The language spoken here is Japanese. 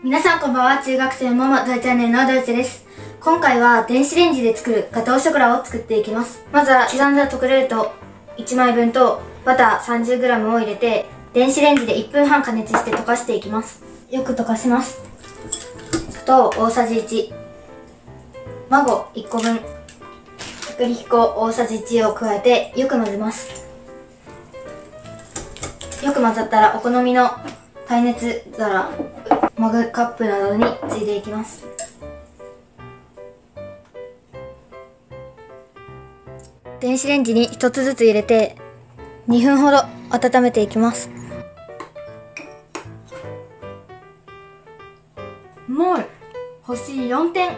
皆さんこんばんは。中学生ママ大チャンネルのドイツです。今回は電子レンジで作るガトーショコラを作っていきます。まずは刻んだチョコレート1枚分とバター 30g を入れて電子レンジで1分半加熱して溶かしていきます。よく溶かします。砂糖大さじ1、卵1個分、薄力粉大さじ1を加えてよく混ぜます。よく混ざったらお好みの耐熱皿、マグカップなどについでいきます。電子レンジに1つずつ入れて2分ほど温めていきます。もう星4点。